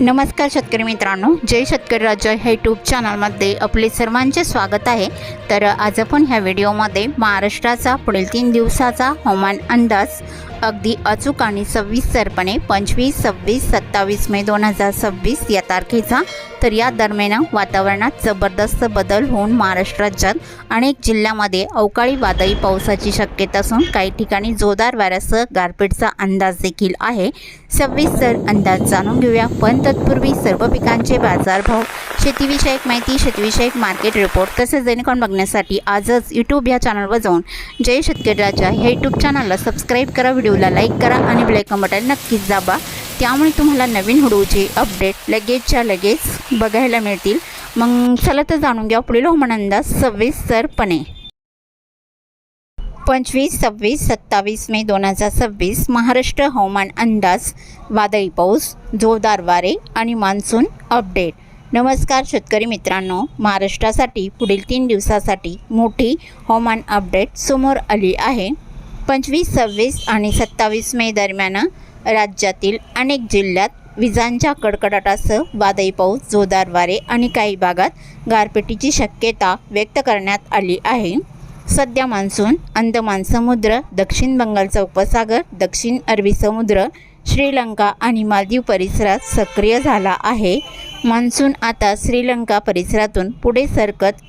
नमस्कार शेतकरी मित्रांनो, जय शेतकरी राज्य हे यूट्यूब चॅनलमध्ये आपले सर्वांचे स्वागत आहे। तर आज आपण ह्या व्हिडिओमध्ये महाराष्ट्राचा पुढील 3 दिवसाचा हवामान अंदाज अगदी अचूक आणि सविस्तरपणे 25, 26, 27 मे 2026 या तारखेचा, तर या दरम्यान वातावरणात जबरदस्त बदल होऊन महाराष्ट्र राज्यात अनेक जिल्ह्यांमध्ये अवकाळी वादळी पावसाची शक्यता असून काही ठिकाणी जोरदार वाऱ्यासह गारपीटचा अंदाज देखील आहे। सविस्तर अंदाज जाणून घेऊया, पण तत्पूर्वी सर्व पिकांचे बाजारभाव, शेतीविषयक माहिती, शेतीविषयक मार्केट रिपोर्ट तसेच दैनिकांन बघण्यासाठी आजच यूट्यूब या चॅनलवर जाऊन जय शेतकरी राजा हे यूट्यूब चॅनलला सबस्क्राईब करा, व्हिडिओला लाईक करा आणि बेल आयकॉन बटन नक्कीच दाबा, त्यामुळे तुम्हाला नवीन व्हिडिओचे अपडेट लगेचच्या लगेच बघायला मिळतील। मग चला तर जाणून घ्या पुढील हवामान अंदाज सविस्तरपणे। 25, 26, 27 मे 2026 महाराष्ट्र हवामान अंदाज, वादळी पाऊस, जोरदार वारे आणि मान्सून अपडेट। नमस्कार शेतकरी मित्रांनो, महाराष्ट्रासाठी पुढील 3 दिवसासाठी मोठी हवामान अपडेट समोर आली आहे। 25, 26 आणि 27 मे दरम्यान राज्यातील अनेक जिल्ह्यात विजांच्या कडकडाटासह वादळी पाऊस, जोरदार वारे आणि काही भागात गारपिटीची शक्यता व्यक्त करण्यात आली आहे। सध्या मान्सून अंदमान समुद्र, दक्षिण बंगालचा उपसागर, दक्षिण अरबी समुद्र, श्रीलंका आणि मालदीव परिसरात सक्रिय झाला आहे। मान्सून आता श्रीलंका परिसरातून पुढे सरकत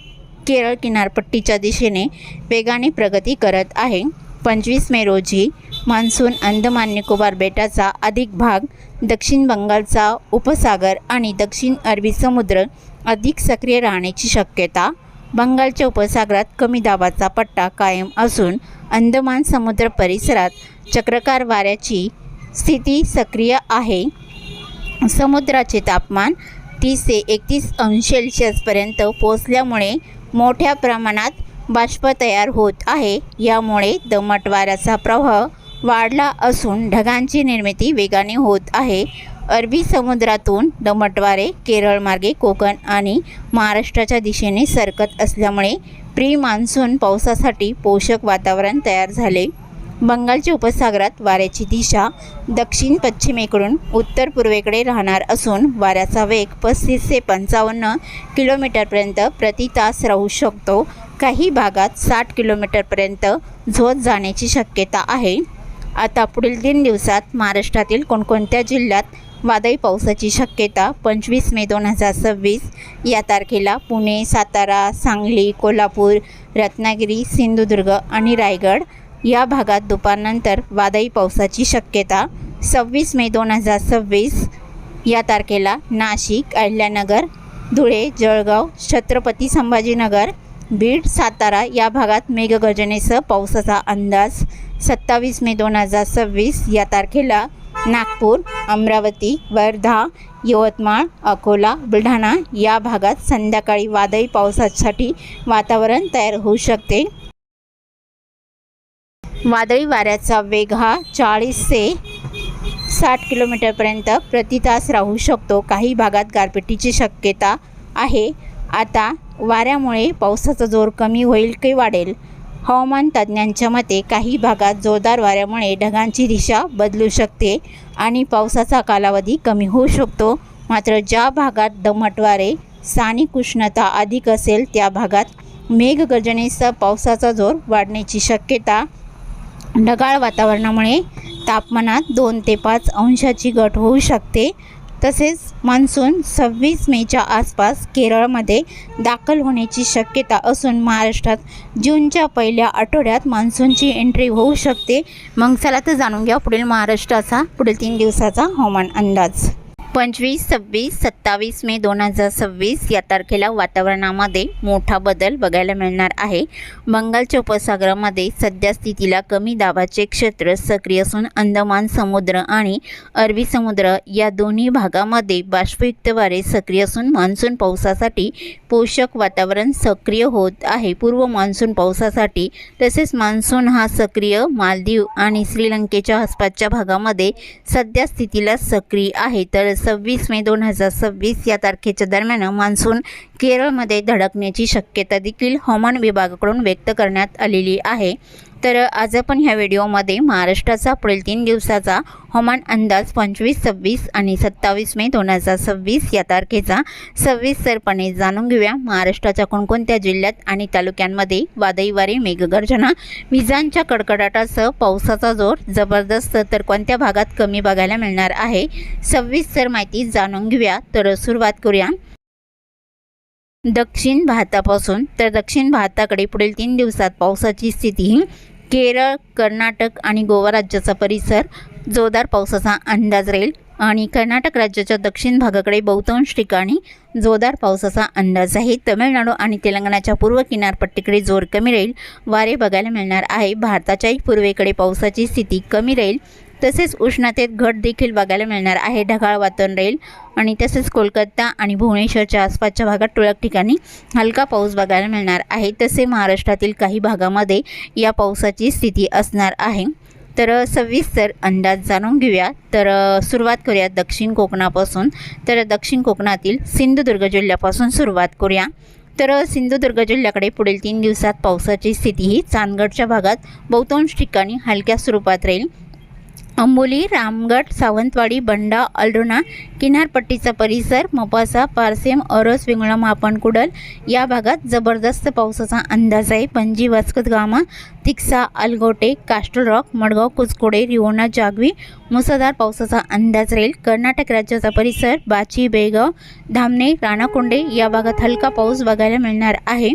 केरळ किनारपट्टीच्या दिशेने वेगाने प्रगती करत आहे। 25 मे रोजी मान्सून अंदमान निकोबार बेटाचा अधिक भाग, दक्षिण बंगालचा उपसागर आणि दक्षिण अरबी समुद्र अधिक सक्रिय राहण्याची शक्यता। बंगालच्या उपसागरात कमी दाबाचा पट्टा कायम असून अंदमान समुद्र परिसरात चक्राकार वाऱ्याची स्थिती सक्रिय आहे। समुद्राचे तापमान 30 ते 31 अंश सेल्सिअसपर्यंत पोहोचल्यामुळे मोठ्या प्रमाणात बाष्प तयार होत आहे। यामुळे दमट वाऱ्याचा प्रवाह वाढला असून ढगांची निर्मिती वेगाने होत आहे। अरबी समुद्रातून दमट वारे केरळ मार्गे कोकण आणि महाराष्ट्राच्या दिशेने सरकत असल्यामुळे प्री मान्सून पावसासाठी पोषक वातावरण तयार झाले। बंगालच्या उपसागरात वाऱ्याची दिशा दक्षिण पश्चिमेकडून उत्तर पूर्वेकडे राहणार असून वाऱ्याचा वेग 35 ते 55 किलोमीटरपर्यंत प्रति तास राहू शकतो। काही भागात 60 किलोमीटरपर्यंत झोत जाण्याची शक्यता आहे। आता पुढील 3 दिवसात महाराष्ट्रातील कोणकोणत्या जिल्ह्यात वादळी पावसाची शक्यता 25 मे 2026 या तारखेला पुणे, सातारा, सांगली, कोल्हापूर, रत्नागिरी, सिंधुदुर्ग आणि रायगड या भागात दुपारनंतर वादळी पावसाची शक्यता। 26 मे 2026 या तारखेला नाशिक, अहिल्यानगर, धुळे, जळगाव, छत्रपती संभाजीनगर, बीड, सातारा या भागात मेघगर्जनेसह पावसाचा अंदाज। 27 मे 2026 या तारखेला नागपूर, अमरावती, वर्धा, यवतमाळ, अकोला, बुलढाणा या भागात संध्याकाळी वादळी पावसासाठी वातावरण तयार होऊ शकते। वादळी वाऱ्याचा वेग हा 40 ते 60 किलोमीटरपर्यंत प्रति तास राहू शकतो। काही भागात गारपिटीची शक्यता आहे। आता वाऱ्यामुळे पावसाचा जोर कमी होईल की वाढेल? हवामान तज्ज्ञांच्या मते काही भागात जोरदार वाऱ्यामुळे ढगांची दिशा बदलू शकते आणि पावसाचा कालावधी कमी होऊ शकतो। मात्र ज्या भागात दमट वारे, स्थानिक उष्णता अधिक असेल त्या भागात मेघगर्जनेसह पावसाचा जोर वाढण्याची शक्यता। ढगाळ वातावरणामुळे तापमानात 2 ते 5 अंशाची घट होऊ शकते। तसेच मान्सून 26 मेच्या आसपास केरळमध्ये दाखल होण्याची शक्यता असून महाराष्ट्रात जूनच्या पहिल्या आठवड्यात मान्सूनची एंट्री होऊ शकते। मग चला तर जाणून घ्या पुढील महाराष्ट्राचा पुढील 3 दिवसाचा हवामान अंदाज। 25, 26, 27 मे 2026 या तारखेला वातावरणामध्ये मोठा बदल बघायला मिळणार आहे। बंगालच्या उपसागरामध्ये सध्या स्थितीला कमी दाबाचे क्षेत्र सक्रिय असून अंदमान समुद्र आणि अरबी समुद्र या दोन्ही भागामध्ये बाष्पयुक्त वारे सक्रिय असून मान्सून पावसासाठी पोषक वातावरण सक्रिय होत आहे। पूर्व मान्सून पावसासाठी तसेच मान्सून हा सक्रिय मालदीव आणि श्रीलंकेच्या आसपासच्या भागामध्ये सध्या स्थितीला सक्रिय आहे। तर 26 मे 2026 या तारखेच्या दरम्यान मान्सून केरळमध्ये धडकण्याची शक्यता देखील हवामान विभागाकडून व्यक्त करण्यात आलेली आहे। तर आज आपण ह्या व्हिडिओमध्ये महाराष्ट्राचा पुढील 3 दिवसाचा हवामान अंदाज 25, 26 आणि 27 मे 2026 या तारखेचा सविस्तरपणे जाणून घेऊया। महाराष्ट्राच्या कोणकोणत्या जिल्ह्यात आणि तालुक्यांमध्ये वादळी वारे, मेघगर्जना, विजांच्या कडकडाटासह पावसाचा जोर जबरदस्त तर कोणत्या भागात कमी बघायला मिळणार आहे, सविस्तर माहिती जाणून घेऊया। तर सुरुवात करूया दक्षिण भारतापासून। तर दक्षिण भारताकडे पुढील 3 दिवसात पावसाची स्थिती केरळ, कर्नाटक आणि गोवा राज्याचा परिसर जोरदार पावसाचा अंदाज राहील आणि कर्नाटक राज्याच्या दक्षिण भागाकडे बहुतांश ठिकाणी जोरदार पावसाचा अंदाज आहे। तमिळनाडू आणि तेलंगणाच्या पूर्व किनारपट्टीकडे जोर कमी राहील, वारे बघायला मिळणार आहे। भारताच्याही पूर्वेकडे पावसाची स्थिती कमी राहील, तसेच उष्णतेत घट देखील बघायला मिळणार आहे। ढगाळ वातावरण राहील आणि तसेच कोलकाता आणि भुवनेश्वरच्या आसपासच्या भागात तुरळक ठिकाणी हलका पाऊस बघायला मिळणार आहे। तसे महाराष्ट्रातील काही भागामध्ये या पावसाची स्थिती असणार आहे। तर सविस्तर अंदाज जाणून घेऊया। तर सुरुवात करूया दक्षिण कोकणापासून। तर दक्षिण कोकणातील सिंधुदुर्ग जिल्ह्यापासून सुरुवात करूया। तर सिंधुदुर्ग जिल्ह्याकडे पुढील 3 दिवसात पावसाची स्थिती ही चांदगडच्या भागात बहुतांश ठिकाणी हलक्या स्वरूपात राहील। अंबोली, रामगड, सावंतवाडी, बंडा, अल्डोना, किनारपट्टीचा परिसर, मोपासा, पारसेम, औरस, वेंगुर्ला, मापनकुडल या भागात जबरदस्त पावसाचा अंदाज आहे। पणजी, वास्को गामा, तिक्सा, अलगोटे, कास्टल रॉक, मडगाव, कुचकोडे, रिवोना, जागवी मुसळधार पावसाचा अंदाज राहील। कर्नाटक राज्याचा परिसर बाची, बेळगाव, धामणे, राणाकोंडे या भागात हलका पाऊस बघायला मिळणार आहे।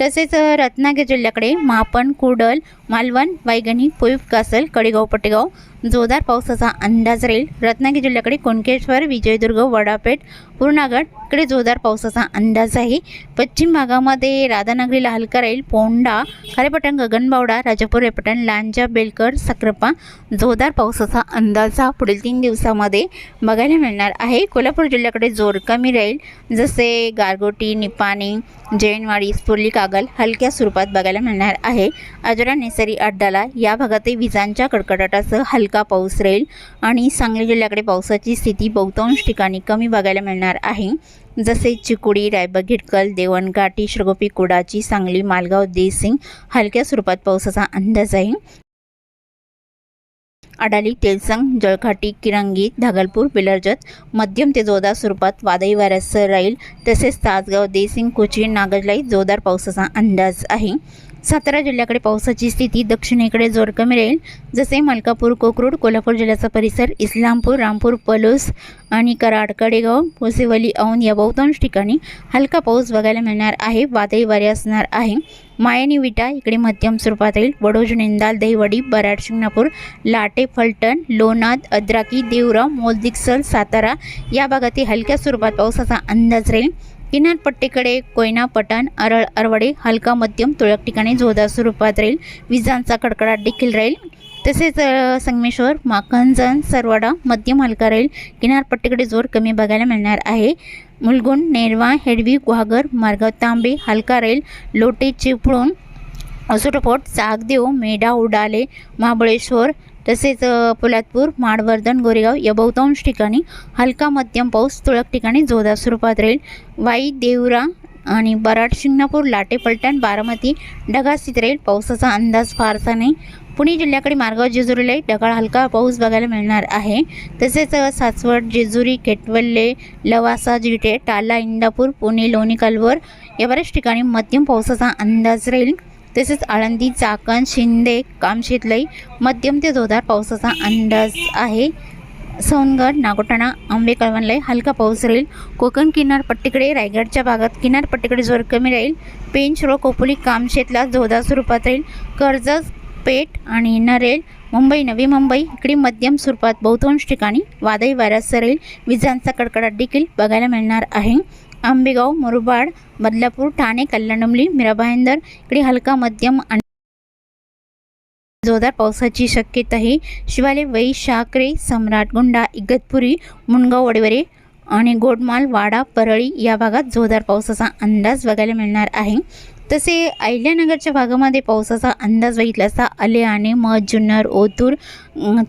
तसेच रत्नागिरी जिल्ह्याकडे मापन, कुडल, मालवण, वायगणी, पोईप कासल, कडेगाव, पटेगाव जोरदार पावसाचा अंदाज राहील। रत्नागिरी जिल्ह्याकडे कुणकेश्वर, विजयदुर्ग, वडापेठ, पूर्णागड इकडे जोरदार पावसाचा अंदाज आहे। पश्चिम भागामध्ये राधानगरीला हलका राहील। पोंडा, खारेपटण, गगनबावडा, राजापूर, रेपटण, लांजा, बेलकर, सक्रापा जोरदार पावसाचा अंदाज हा पुढील 3 दिवसामध्ये बघायला मिळणार आहे। कोल्हापूर जिल्ह्याकडे जोर कमी राहील, जसे गारगोटी, निपाणी, जैनवाडी, स्फुर्ली, कागल हलक्या स्वरूपात बघायला मिळणार आहे। आजरा, नेसरी, अड्डाला या भागातही विजांच्या कडकडाटासह हलका पाऊस राहील आणि सांगली जिल्ह्याकडे पावसाची स्थिती बहुतांश ठिकाणी कमी बघायला मिळणार आहे, जसे चिकोडी, रायबा, घिटकल, देवणघाटी, श्रगोपी, कुडाची, सांगली, मालगाव, देसिंग हलक्या स्वरूपात पावसाचा अंदाज आहे। अडाली, तेलसंग, जळखाटी, किरंगी, धागलपूर, बेलरजत मध्यम ते जोरदार स्वरूपात वादळी वाऱ्यासह राहील। तसेच तासगाव, देसिंग, कोची, नागजलाई जोरदार पावसाचा अंदाज आहे। सातारा जिल्ह्याकडे पावसाची स्थिती दक्षिणेकडे जोर कमी राहील, जसे मलकापूर, कोकरूड, कोल्हापूर जिल्ह्याचा परिसर, इस्लामपूर, रामपूर, पलूस आणि कराड, कडेगाव, पोसेवली, औंध या बहुतांश ठिकाणी हलका पाऊस बघायला मिळणार आहे। वादळी वारे असणार आहे। मायनी, विटा इकडे मध्यम स्वरूपात राहील। वडोज, निंदाल, दहिवडी, बराड, शिंगणापूर, लाटे, फलटण, लोणाद, अद्राकी, देवराव, मोलदिक्सल, सातारा या भागातील हलक्या स्वरूपात पावसाचा अंदाज राहील। किनारपट्टीकडे कोयना, पठाण, अरळ, अरवडे हलका मध्यम तुरळक ठिकाणी जोरदार स्वरूपात राहील। विजांचा कडकडाट देखील राहील। तसेच संगमेश्वर, माखणजण, सरवाडा मध्यम हलका राहील। किनारपट्टीकडे जोर कमी बघायला मिळणार आहे। मुलगुण, नेरवा, हेडवी, गुहागर, मार्गाव, तांबे हलका राहील। लोटे, चिपळूण, असोटफोट, चाकदेव, मेढा, उडाले, महाबळेश्वर तसेच पोलादपूर, माडवर्धन, गोरेगाव या बहुतांश ठिकाणी हलका मध्यम पाऊस तुरळक ठिकाणी जोरदार स्वरूपात राहील। वाई, देवरा आणि बराड, शिंगणापूर, लाटे, फलटण, बारामती ढगाळ राहील। पावसाचा अंदाज फारसा नाही। पुणे जिल्ह्याकडे मार्गाव, जेजुरीला ढगाळ हलका पाऊस बघायला मिळणार आहे। तसेच सासवड, जेजुरी, केटवल्ले, लवासा, जिटे, टाला, इंदापूर, पुणे, लोणी, कालवर या बऱ्याच ठिकाणी मध्यम पावसाचा अंदाज राहील। तसेच आळंदी, चाकण, शिंदे, कामशेतलई मध्यम ते जोरदार पावसाचा अंदाज आहे। सोनगड, नागोठाणा, आंबे, कळवणलाई हलका पाऊस राहील। कोकण किनारपट्टीकडे रायगडच्या भागात किनारपट्टीकडे जोर कमी राहील। पेंच, रो, कोपोली, कामशेतला जोरदार स्वरूपात राहील। कर्जत, पेठ आणि नरेल, मुंबई, नवी मुंबई इकडे मध्यम स्वरूपात बहुतांश ठिकाणी वादळी वाऱ्यासह राहील। विजांचा कडकडाट देखील बघायला मिळणार आहे। आंबेगाव, मुरबाड, बदलापूर, ठाणे, कल्याणडोंबिवली, मीरा भाईंदर इकडे हलका मध्यम आणि जोरदार पावसाची शक्यता आहे। शिवाले, वै, शाकरे, सम्राट, गुंडा, इगतपुरी, मुनगाव, वडेवरे आणि गोडमाल, वाडा, परळी या भागात जोरदार पावसाचा अंदाज बघायला मिळणार आहे। तसे अहिल्यानगरच्या भागामध्ये पावसाचा अंदाज बघितला असता आलेआणे, मध, जुन्नर, ओतूर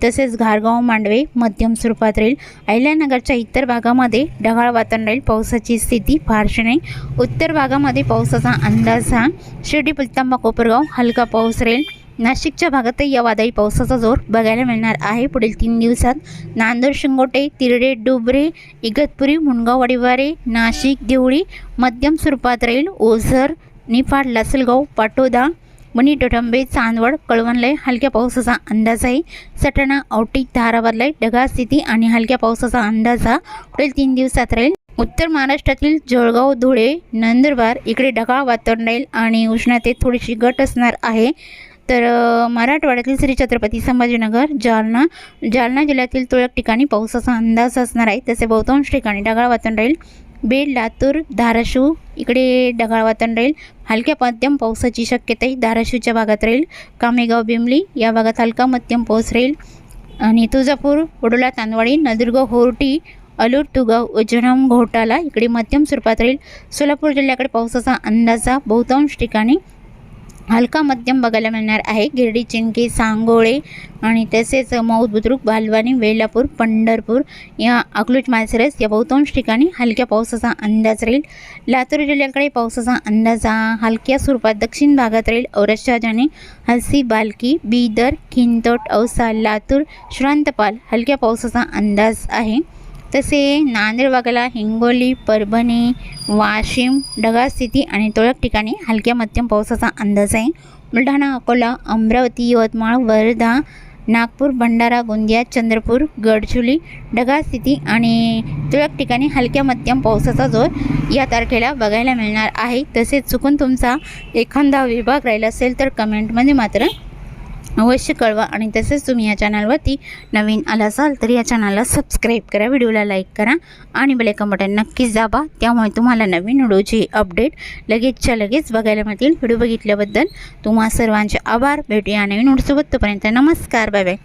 तसेच घारगाव, मांडवे मध्यम स्वरूपात राहील। अहिल्यानगरच्या इतर भागामध्ये ढगाळ वातावरण राहील, पावसाची स्थिती फारशी नाही। उत्तर भागामध्ये पावसाचा अंदाज हा शिर्डी, पलतांबा, कोपरगाव हलका पाऊस राहील। नाशिकच्या भागातही या वादळी पावसाचा जोर बघायला मिळणार आहे पुढील 3 दिवसात. नांदूर, शिंगोटे, तिरडे, डुबरे, इगतपुरी, मुनगाव, वाडीवारे, नाशिक, देवळी मध्यम स्वरूपात राहील. ओझर, निफाड, लासलगाव, पाटोदा, वणी, टोटंबे, चांदवड, कळवणला हलक्या पावसाचा अंदाज आहे. सटाणा, औटी, धारावारला ढगाळ स्थिती आणि हलक्या पावसाचा अंदाज हा पुढील 3 दिवसात राहील. उत्तर महाराष्ट्रातील जळगाव, धुळे, नंदुरबार इकडे ढगाळ वातावरण राहील आणि उष्णतेत थोडीशी घट असणार आहे. तर मराठवाड्यातील श्री छत्रपती संभाजीनगर, जालना जिल्ह्यातील तुरळक ठिकाणी पावसाचा अंदाज असणार आहे. तसे बहुतांश ठिकाणी ढगाळ वातावरण राहील. बीड, लातूर, धाराशिव इकडे ढगाळ वातावरण राहील. हलक्या मध्यम पावसाची शक्यताही धाराशिवच्या भागात राहील. कामेगाव, बिमली या भागात हलका मध्यम पाऊस राहील. आणि तुळजापूर, वडोला, तांदवाडी, नंदुरगाव, होर्टी, अलूर, तुगाव, उजनम, घोटाला इकडे मध्यम स्वरूपात राहील. सोलापूर जिल्ह्याकडे पावसाचा अंदाजा बहुतांश ठिकाणी हलका मध्यम बघायला मिळणार आहे. गिरडी, चिंकी, सांगोळे आणि तसेच मौद, बुद्रुक, बालवानी, वेल्हापूर, पंढरपूर या अकलूज, माळशिरस या बहुतांश ठिकाणी हलक्या पावसाचा अंदाज राहील. लातूर जिल्ह्याकडे पावसाचा अंदाज हलक्या स्वरूपात दक्षिण भागात राहील. औरंगाबाद, हलसी, बाल्की, बीदर, खिंतोट, औसा, लातूर, श्रांतपाल हलक्या पावसाचा अंदाज आहे. तसे नांदेड भागाला हिंगोली, परभणी, वाशिम ढगाळ स्थिती आणि तुरळक ठिकाणी हलक्या मध्यम पावसाचा अंदाज आहे. बुलढाणा, अकोला, अमरावती, यवतमाळ, वर्धा, नागपूर, भंडारा, गोंदिया, चंद्रपूर, गडचिरोली ढगाळ स्थिती आणि तुरळक ठिकाणी हलक्या मध्यम पावसाचा जोर या तारखेला बघायला मिळणार आहे. तसेच चुकून तुमचा एखादा विभाग राहिला असेल तर कमेंटमध्ये मात्र अवश्य कळवा. आणि तसेच तुम्ही या चॅनलवरती नवीन आला असाल तर या चॅनलला सबस्क्राईब करा, व्हिडिओला लाईक करा आणि बेल आयकॉन बटन नक्कीच दाबा. त्यामुळे तुम्हाला नवीन व्हिडिओची अपडेट लगेचच्या लगेच बघायला मिळतील. व्हिडिओ बघितल्याबद्दल तुम्हा सर्वांचे आभार. भेटूया नवीन व्हिडिओसोबत. तोपर्यंत नमस्कार, बाय बाय.